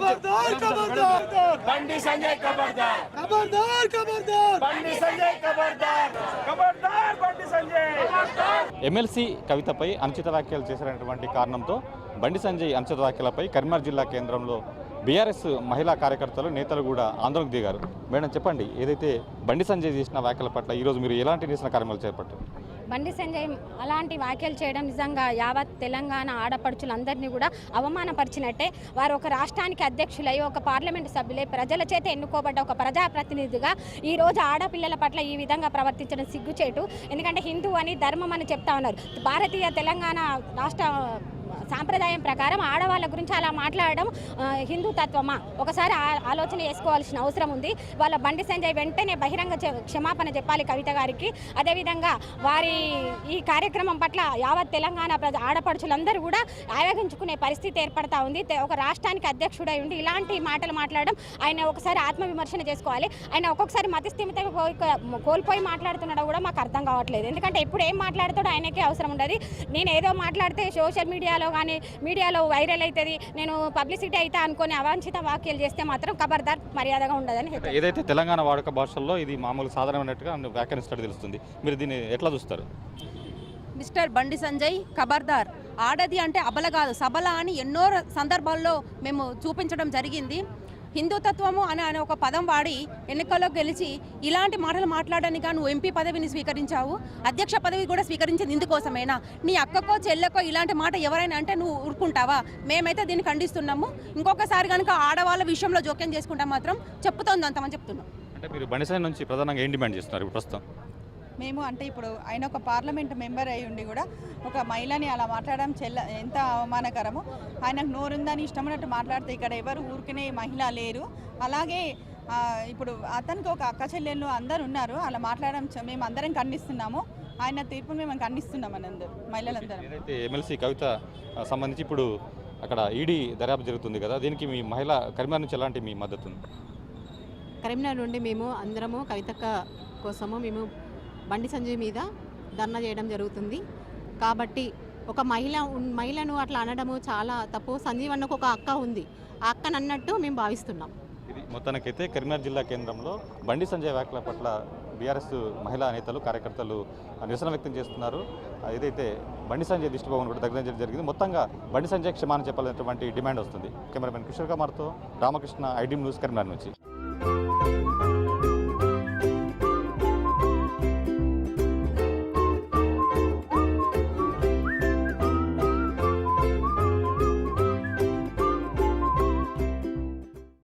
खबरदार खबरदार బండి సంజయ్ ఖబర్దార్ खबरदार खबरदार బండి సంజయ్ ఖబర్దార్ ఖబర్దార్ బండి సంజయ్ ఎమ్మెల్సీ కవితపై అనుచిత వ్యాఖ్యలు చేసినటువంటి కారణంతో బండి సంజయ్ అనుచిత వ్యాఖ్యలపై కరీంనగర్ జిల్లా కేంద్రంలో బీఆర్ఎస్ మహిళా కార్యకర్తలు నేతలు కూడా ఆందోళనకు దిగారు. మేడం చెప్పండి, ఏదైతే బండి సంజయ్ చేసిన వ్యాఖ్యల పట్ల ఈరోజు మీరు ఎలాంటి నిరసన కార్యక్రమాలు చేపట్టారు? బండి సంజయ్ అలాంటి వ్యాఖ్యలు చేయడం నిజంగా యావత్ తెలంగాణ ఆడపడుచులందరినీ కూడా అవమానపరిచినట్టే. వారు ఒక రాష్ట్రానికి అధ్యక్షులై ఒక పార్లమెంటు సభ్యులై ప్రజల చేత ఎన్నుకోబడ్డ ఒక ప్రజాప్రతినిధిగా ఈరోజు ఆడపిల్లల పట్ల ఈ విధంగా ప్రవర్తించడం సిగ్గుచేటు. ఎందుకంటే హిందూ అని ధర్మం అని చెప్తా ఉన్నారు. భారతీయ తెలంగాణ రాష్ట్ర సాంప్రదాయం ప్రకారం ఆడవాళ్ళ గురించి అలా మాట్లాడడం హిందూ తత్వమా? ఒకసారి ఆలోచన చేసుకోవాల్సిన అవసరం ఉంది. వాళ్ళ బండి సంజయ్ వెంటనే బహిరంగ క్షమాపణ చెప్పాలి కవిత గారికి. అదేవిధంగా వారి ఈ కార్యక్రమం పట్ల యావత్ తెలంగాణ ఆడపడుచులందరూ కూడా ఆవేగించుకునే పరిస్థితి ఏర్పడతా ఉంది. ఒక రాష్ట్రానికి అధ్యక్షుడై ఉండి ఇలాంటి మాటలు మాట్లాడడం, ఆయన ఒకసారి ఆత్మవిమర్శన చేసుకోవాలి. ఆయన ఒక్కొక్కసారి మతిస్థిమిత కోల్పోయి మాట్లాడుతున్నాడో కూడా మాకు అర్థం కావట్లేదు. ఎందుకంటే ఇప్పుడు ఏం మాట్లాడుతాడో ఆయనకే అవసరం ఉండదు. నేను ఏదో మాట్లాడితే సోషల్ మీడియాలో కానీ మీడియాలో వైరల్ అవుతుంది, నేను పబ్లిసిటీ అయితే అనుకుని అవాంఛిత వ్యాఖ్యలు చేస్తే మాత్రం ఖబర్దార్ మర్యాదగా ఉండదని. ఏదైతే తెలంగాణ వాడుక భాషల్లో ఇది మామూలు సాధారణమైనట్టుగా వ్యాఖ్యానిస్తాడు తెలుస్తుంది, మీరు దీన్ని ఎట్లా చూస్తారు? మిస్టర్ బండి సంజయ్ ఖబర్దార్. ఆడది అంటే అబల కాదు సబల అని ఎన్నో సందర్భాల్లో మేము చూపించడం జరిగింది. హిందుతత్వము అనే ఒక పదం వాడి ఎన్నికల్లో గెలిచి ఇలాంటి మాటలు మాట్లాడడానికి నువ్వు ఎంపీ పదవిని స్వీకరించావు. అధ్యక్ష పదవి కూడా స్వీకరించింది ఇందుకోసమేనా? నీ అక్కకో చెల్లెకో ఇలాంటి మాట ఎవరైనా అంటే నువ్వు ఊరుకుంటావా? మేమైతే దీన్ని ఖండిస్తున్నాము. ఇంకొకసారి కనుక ఆడవాళ్ళ విషయంలో జోక్యం చేసుకుంటా మాత్రం చెప్పుతోంది అంతమని చెప్తున్నాం. అంటే మీరు బండి సంజయ్ నుంచి ప్రధానంగా ఏం డిమాండ్ చేస్తున్నారు ఇప్పుడు ప్రస్తుతం? మేము అంటే ఇప్పుడు ఆయన ఒక పార్లమెంట్ మెంబర్ అయి ఉండి కూడా ఒక మహిళని అలా మాట్లాడడం ఎంత అవమానకరము. ఆయనకు నోరుందని ఇష్టమైనట్టు మాట్లాడితే ఇక్కడ ఎవరు ఊరికనే మహిళ లేరు. అలాగే ఇప్పుడు అతనికి ఒక అక్క చెల్లెళ్ళు అందరు ఉన్నారు. అలా మాట్లాడడం మేము అందరం ఖండిస్తున్నాము. ఆయన తీర్పును మేము ఖండిస్తున్నాం అనందరూ మహిళలందరూ. ఏదైతే ఎమ్మెల్సీ కవిత సంబంధించి ఇప్పుడు అక్కడ ఈడీ దర్యాప్తు జరుగుతుంది కదా, దీనికి మీ మహిళ కరీంనగర్ నుంచి ఎలాంటి మీ మద్దతు ఉంది? కరీంనగర్ నుండి మేము అందరము కవితక్క కోసము మేము బండి సంజయ్ మీద ధర్నా చేయడం జరుగుతుంది. కాబట్టి ఒక మహిళను అట్లా అనడము చాలా తప్పు. సంజీవ్ అన్నకు ఒక అక్క ఉంది, ఆ అక్కను అన్నట్టు మేము భావిస్తున్నాం. ఇది మొత్తానికైతే కరీంనగర్ జిల్లా కేంద్రంలో బండి సంజయ్ వ్యాఖ్యల పట్ల బీఆర్ఎస్ మహిళా నేతలు కార్యకర్తలు నిరసన వ్యక్తం చేస్తున్నారు. ఏదైతే బండి సంజయ్ దిష్టిభవన్ కూడా దగ్గర జరిగింది. మొత్తంగా బండి సంజయ్ క్షమాపణ చెప్పాలనేటువంటి డిమాండ్ వస్తుంది. కెమెరామెన్ కిషోర్ కుమార్తో రామకృష్ణ, ఐడి న్యూస్, కరీంనగర్ నుంచి.